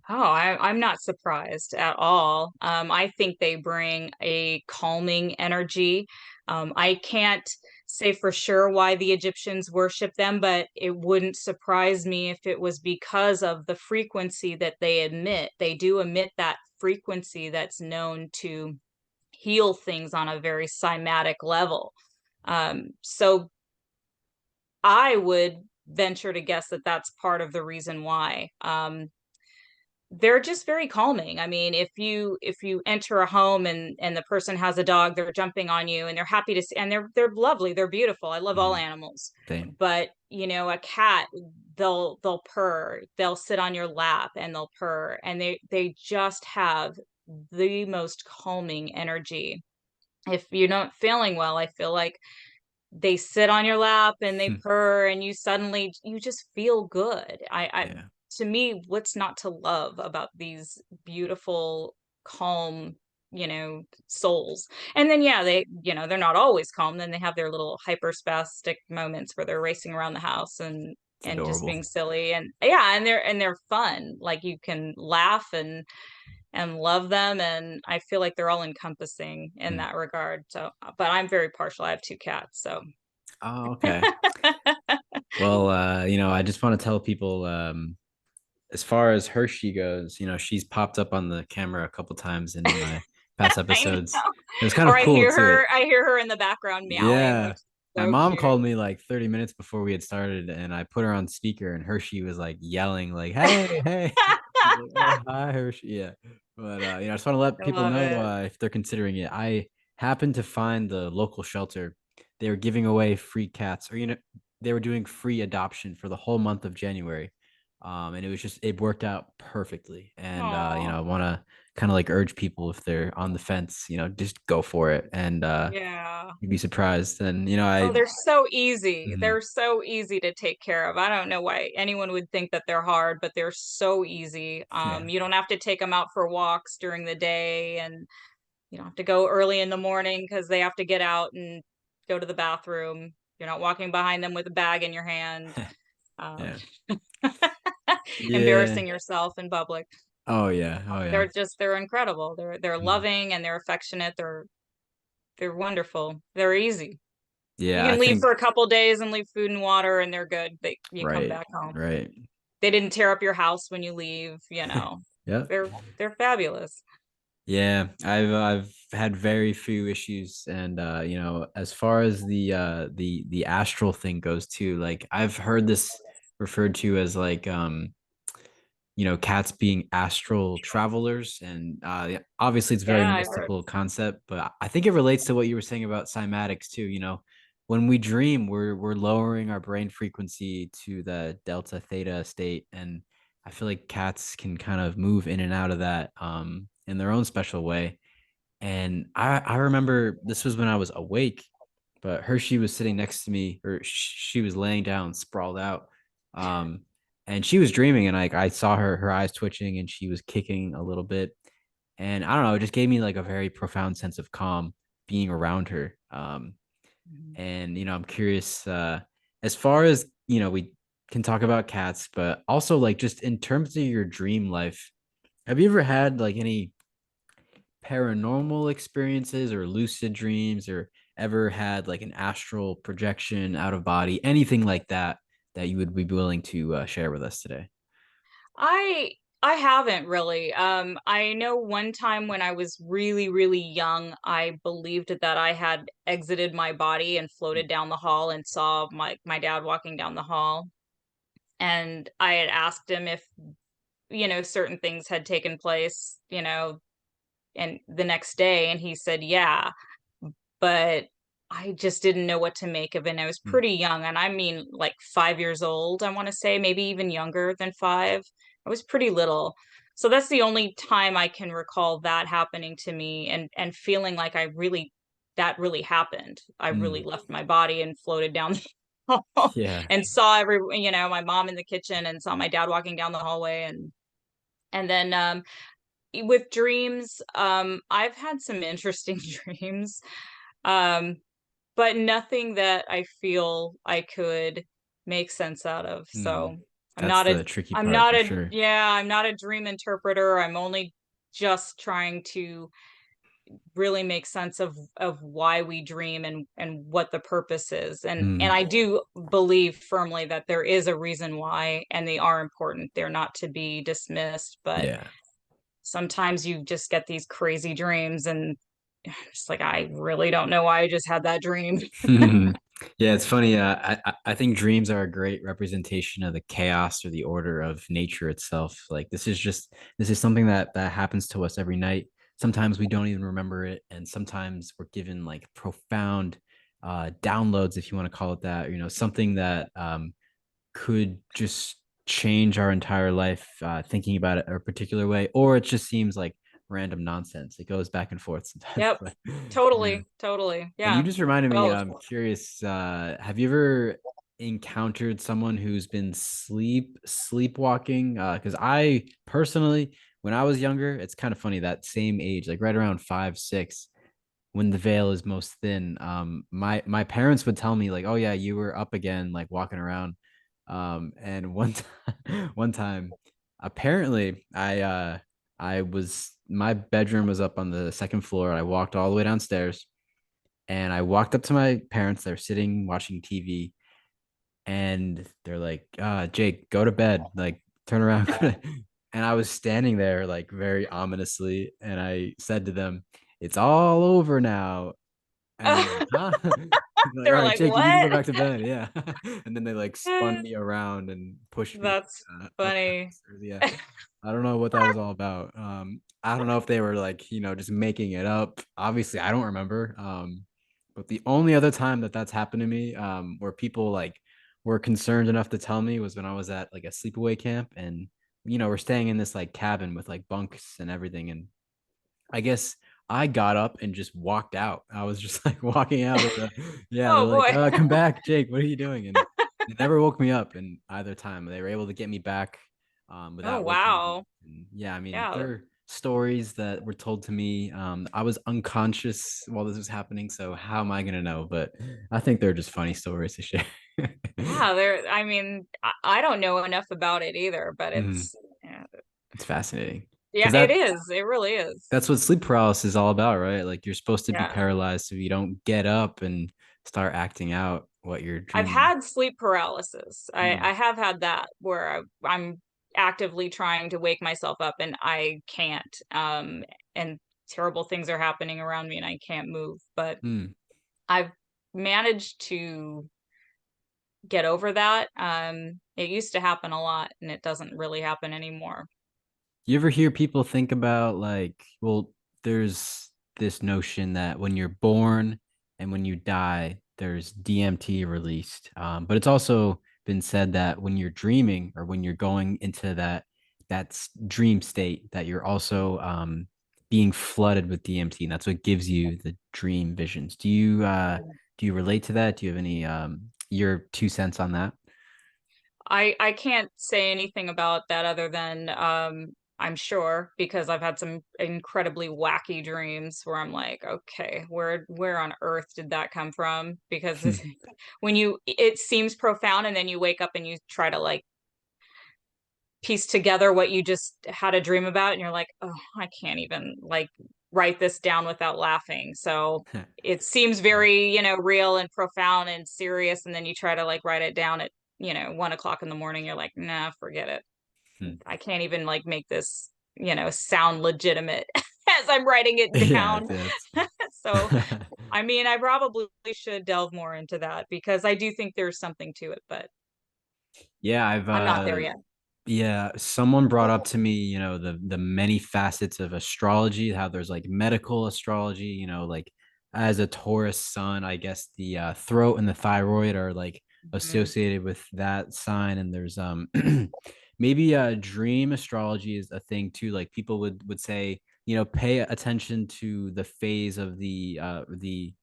Speaker 2: Oh, I'm not surprised at all. I think they bring a calming energy. I can't say for sure why the Egyptians worship them, but it wouldn't surprise me if it was because of the frequency that they emit. They do emit that frequency that's known to heal things on a very cymatic level. So I would venture to guess that that's part of the reason why. They're just very calming. I mean, if you enter a home and the person has a dog, they're jumping on you and they're happy to see, and they're lovely, they're beautiful. I love all
Speaker 1: Mhm.
Speaker 2: animals.
Speaker 1: Same.
Speaker 2: But, a cat, they'll purr, they'll sit on your lap and they'll purr, and they just have the most calming energy. If you're not feeling well, I feel like they sit on your lap and they purr and you just feel good. I
Speaker 1: Yeah.
Speaker 2: To me, what's not to love about these beautiful, calm, souls? And then yeah, they're not always calm. Then they have their little hyperspastic moments where they're racing around the house
Speaker 1: It's
Speaker 2: and just
Speaker 1: adorable.
Speaker 2: being silly. And yeah, and they're fun. Like you can laugh and love them, and I feel like they're all encompassing in
Speaker 1: Mm.
Speaker 2: that regard. So, but I'm very partial. I have two cats, so
Speaker 1: Oh, okay. Well, I just want to tell people, as far as Hershey goes, she's popped up on the camera a couple times in my past
Speaker 2: I
Speaker 1: episodes.
Speaker 2: know.
Speaker 1: It was kind
Speaker 2: Or
Speaker 1: of cool too.
Speaker 2: I hear her in the background meowing, which
Speaker 1: Yeah.
Speaker 2: is
Speaker 1: My
Speaker 2: so
Speaker 1: mom
Speaker 2: cute.
Speaker 1: called me like 30 minutes before we had started, and I put her on speaker, and Hershey was like yelling, like, "Hey, hey." She's like, "Oh, hi, Hershey." Yeah. But I just want to let
Speaker 2: I
Speaker 1: people
Speaker 2: love
Speaker 1: know,
Speaker 2: it.
Speaker 1: if they're considering it. I happened to find the local shelter. They were giving away free cats, or they were doing free adoption for the whole month of January. And it worked out perfectly. And
Speaker 2: Aw.
Speaker 1: I want to kind of like urge people if they're on the fence, just go for it. And
Speaker 2: Yeah.
Speaker 1: you'd be surprised. And
Speaker 2: Oh, they're so easy.
Speaker 1: Mhm.
Speaker 2: They're so easy to take care of. I don't know why anyone would think that they're hard, but they're so easy.
Speaker 1: Yeah.
Speaker 2: You don't have to take them out for walks during the day, and you don't have to go early in the morning because they have to get out and go to the bathroom. You're not walking behind them with a bag in your hand, um,
Speaker 1: Yeah. Yeah.
Speaker 2: embarrassing yourself in public.
Speaker 1: Oh yeah. Oh yeah.
Speaker 2: They're incredible. They're
Speaker 1: Mhm.
Speaker 2: loving and they're affectionate. They're wonderful. They're easy. You
Speaker 1: Yeah, I
Speaker 2: can leave
Speaker 1: think
Speaker 2: for a couple days and leave food and water and they're good. You come
Speaker 1: right.
Speaker 2: back home.
Speaker 1: Right.
Speaker 2: They didn't tear up your house when you leave, you know.
Speaker 1: Yeah.
Speaker 2: They're fabulous.
Speaker 1: Yeah, I've had very few issues, and as far as the astral thing goes too, like I've heard this referred to as like cats being astral travelers, and yeah, obviously it's a very
Speaker 2: Yeah, I've heard.
Speaker 1: mystical concept, but I think it relates to what you were saying about cymatics too. When we dream, we're lowering our brain frequency to the delta theta state, and I feel like cats can kind of move in and out of that in their own special way. And I remember this was when I was awake, but Hershey was sitting next to me, or she was laying down, sprawled out. Um, and she was dreaming, and like I saw her eyes twitching, and she was kicking a little bit. And I don't know, it just gave me like a very profound sense of calm being around her.
Speaker 2: Mhm.
Speaker 1: And I'm curious, as far as we can talk about cats, but also like just in terms of your dream life, have you ever had like any paranormal experiences or lucid dreams, or ever had like an astral projection, out of body, anything like that that you would be willing to share with us today?
Speaker 2: I I haven't really. I know one time when I was really, really young, I believed that I had exited my body and floated down the hall and saw my dad walking down the hall. And I had asked him if, certain things had taken place, and the next day, and he said, yeah. But I just didn't know what to make of it. And I was
Speaker 1: Mm,
Speaker 2: pretty young, and I mean like 5 years old, I want to say, maybe even younger than five. I was pretty little. So that's the only time I can recall that happening to me and feeling like that really happened. I really
Speaker 1: mm,
Speaker 2: left my body and floated down the hall
Speaker 1: yeah.
Speaker 2: and saw my mom in the kitchen and saw my dad walking down the hallway and then with dreams, I've had some interesting dreams. Um, but nothing that I feel I could make sense out of.
Speaker 1: Mm,
Speaker 2: So I'm
Speaker 1: that's
Speaker 2: not a
Speaker 1: the tricky
Speaker 2: I'm
Speaker 1: part
Speaker 2: not
Speaker 1: for
Speaker 2: a
Speaker 1: sure.
Speaker 2: yeah, I'm not a dream interpreter. I'm only just trying to really make sense of why we dream and what the purpose is. And
Speaker 1: Mm,
Speaker 2: I do believe firmly that there is a reason why and they are important. They're not to be dismissed, but
Speaker 1: yeah.
Speaker 2: sometimes you just get these crazy dreams and it's like I really don't know why I just had that dream.
Speaker 1: Yeah, it's funny. I think dreams are a great representation of the chaos or the order of nature itself. Like this is something that happens to us every night. Sometimes we don't even remember it, and sometimes we're given like profound downloads, if you want to call it that. Something that could just change our entire life, thinking about it a particular way, or it just seems like random nonsense. It goes back and forth sometimes.
Speaker 2: Yep.
Speaker 1: But yeah.
Speaker 2: Totally. Totally.
Speaker 1: And you
Speaker 2: Yeah.
Speaker 1: just reminded me,
Speaker 2: Both.
Speaker 1: I'm curious, have you ever encountered someone who's been sleepwalking? Because I personally, when I was younger, it's kind of funny, that same age, like right around 5, 6, when the veil is most thin, my parents would tell me like, oh yeah, you were up again, like walking around. And one time, apparently I was my bedroom was up on the second floor. I walked all the way downstairs, and I walked up to my parents. They're sitting watching TV, and they're like, Jake, go to bed. Like, turn around. And I was standing there, like, very ominously. And I said to them, it's all over now. And they're like, huh? Like,
Speaker 2: They
Speaker 1: all
Speaker 2: were
Speaker 1: right,
Speaker 2: like,
Speaker 1: Jake, you need to go
Speaker 2: "What?"
Speaker 1: back to bed. Yeah. And then they like spun me around and pushed me
Speaker 2: That's
Speaker 1: up
Speaker 2: funny.
Speaker 1: downstairs. Yeah. I don't know what that was all about. I don't know if they were like, just making it up. Obviously, I don't remember. But the only other time that that's happened to me, where people like were concerned enough to tell me, was when I was at like a sleepaway camp, and we're staying in this like cabin with like bunks and everything, and I guess I got up and just walked out. I was just like walking out of the, yeah, they're
Speaker 2: Oh
Speaker 1: like,
Speaker 2: boy.
Speaker 1: come back, Jake, what are you doing? And they never woke me up in either time. They were able to get me back
Speaker 2: Oh
Speaker 1: without waking me up.
Speaker 2: wow.
Speaker 1: And yeah, I mean,
Speaker 2: Yeah.
Speaker 1: there are stories that were told to me. I was unconscious while this was happening. So how am I going to know? But I think they're just funny stories to share.
Speaker 2: Yeah, there I mean, I don't know enough about it either, but
Speaker 1: Mhm.
Speaker 2: it's yeah,
Speaker 1: It's fascinating
Speaker 2: yeah,
Speaker 1: because
Speaker 2: it is. It really is.
Speaker 1: that's what sleep paralysis is all about, right? Like you're supposed to be
Speaker 2: Yeah.
Speaker 1: paralyzed so you don't get up and start acting out what you're
Speaker 2: I've
Speaker 1: dreaming.
Speaker 2: had sleep paralysis.
Speaker 1: Mm.
Speaker 2: I have had that where I'm actively trying to wake myself up and I can't. And terrible things are happening around me and I can't move. But
Speaker 1: Mm.
Speaker 2: I've managed to get over that. It used to happen a lot and it doesn't really happen anymore.
Speaker 1: You ever hear people think about like, well, there's this notion that when you're born and when you die, there's DMT released. But it's also been said that when you're dreaming or when you're going into that dream state, that you're also being flooded with DMT, and that's what gives you the dream visions. Do you relate to that? Do you have any your 2 cents on that?
Speaker 2: I can't say anything about that other than I'm sure because I've had some incredibly wacky dreams where I'm like, okay, where on earth did that come from? Because when you it seems profound and then you wake up and you try to like piece together what you just had a dream about and you're like, oh, I can't even like write this down without laughing. So it seems very, real and profound and serious. And then you try to like write it down at, 1 o'clock in the morning. You're like, nah, forget it. I can't even like make this, sound legitimate as I'm writing it
Speaker 1: Yeah,
Speaker 2: down.
Speaker 1: that's
Speaker 2: So, I mean, I probably should delve more into that because I do think there's something to it, but
Speaker 1: yeah, I've
Speaker 2: I'm not there yet.
Speaker 1: yeah, someone brought up to me, the many facets of astrology, how there's like medical astrology, like as a Taurus sun, I guess the throat and the thyroid are like
Speaker 2: Mhm.
Speaker 1: associated with that sign, and there's maybe dream astrology is a thing too. Like people would say, pay attention to the phase of the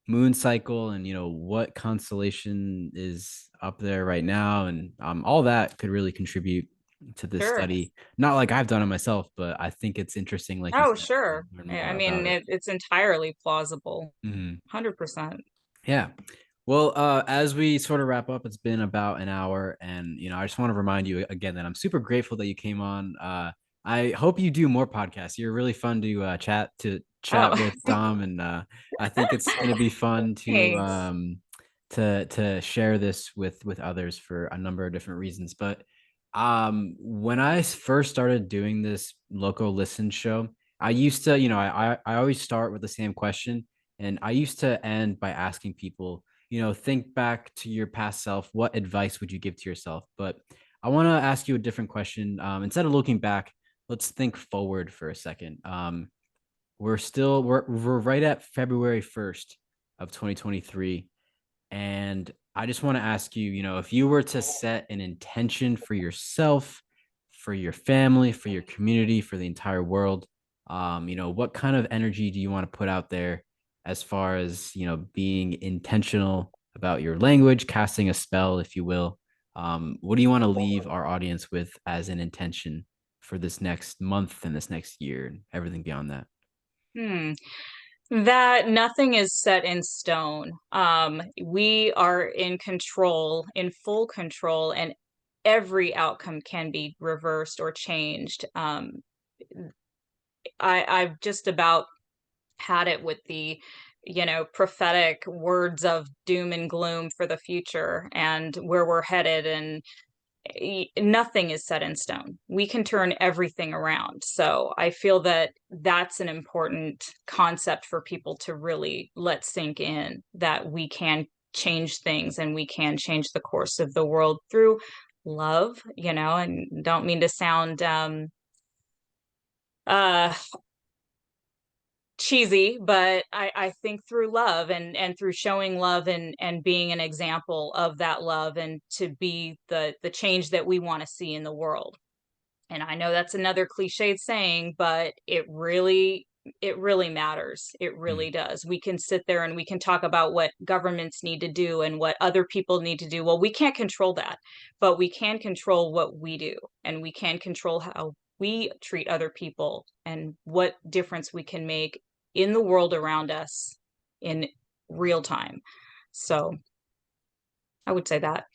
Speaker 1: moon cycle and what constellation is up there right now, and all that could really contribute to this
Speaker 2: Sure.
Speaker 1: study. Not like I've done it myself, but I think it's interesting, like you
Speaker 2: Oh,
Speaker 1: said, to
Speaker 2: sure.
Speaker 1: learn
Speaker 2: I
Speaker 1: more
Speaker 2: mean,
Speaker 1: about it.
Speaker 2: it's entirely plausible.
Speaker 1: Mhm.
Speaker 2: 100%.
Speaker 1: Yeah. Well, as we sort of wrap up, it's been about an hour, and I just want to remind you again that I'm super grateful that you came on. I hope you do more podcasts. You're really fun to chat
Speaker 2: Oh,
Speaker 1: with, Dom, and I think it's going to be fun
Speaker 2: thanks.
Speaker 1: to share this with others for a number of different reasons. But when I first started doing this Loco Listen show, I used to, I always start with the same question, and I used to end by asking people, think back to your past self. What advice would you give to yourself? But I want to ask you a different question. Instead of looking back, let's think forward for a second. We're right at February 1st of 2023. And I just want to ask you, if you were to set an intention for yourself, for your family, for your community, for the entire world, what kind of energy do you want to put out there as far as, being intentional about your language, casting a spell, if you will? What do you want to leave our audience with as an intention for this next month and this next year and everything beyond that?
Speaker 2: Hmm. That nothing is set in stone. We are in control, in full control, and every outcome can be reversed or changed. I've just about had it with the, prophetic words of doom and gloom for the future and where we're headed. And nothing is set in stone. We can turn everything around. So I feel that that's an important concept for people to really let sink in that we can change things and we can change the course of the world through love, and don't mean to sound uh cheesy, but I think through love and through showing love and being an example of that love and to be the change that we want to see in the world. And I know that's another cliched saying, but it really it really matters. It
Speaker 1: Mm.
Speaker 2: really does. We can sit there and we can talk about what governments need to do and what other people need to do. Well, we can't control that, but we can control what we do, and we can control how we treat other people and what difference we can make in the world around us in real time. So I would say that.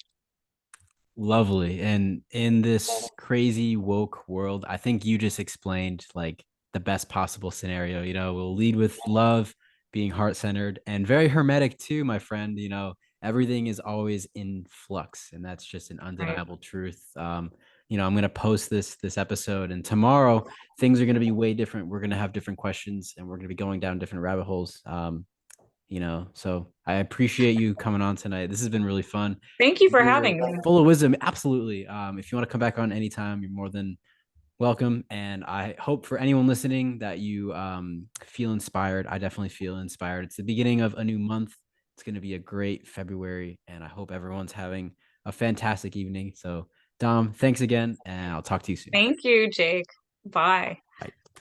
Speaker 1: Lovely. And in this crazy woke world, I think you just explained like the best possible scenario. We'll lead with love, being heart centered, and very hermetic too, my friend. Everything is always in flux, and that's just an
Speaker 2: Right.
Speaker 1: undeniable truth. I'm gonna post this episode, and tomorrow things are gonna be way different. We're gonna have different questions, and we're gonna be going down different rabbit holes. So I appreciate you coming on tonight. This has been really fun.
Speaker 2: Thank you for
Speaker 1: You're
Speaker 2: having me.
Speaker 1: full of wisdom. Absolutely. If you want to come back on anytime, you're more than welcome. And I hope for anyone listening that you feel inspired. I definitely feel inspired. It's the beginning of a new month. It's going to be a great February, and I hope everyone's having a fantastic evening. So, Dom, thanks again, and I'll talk to you soon.
Speaker 2: Thank you, Jake. Bye.
Speaker 1: Bye.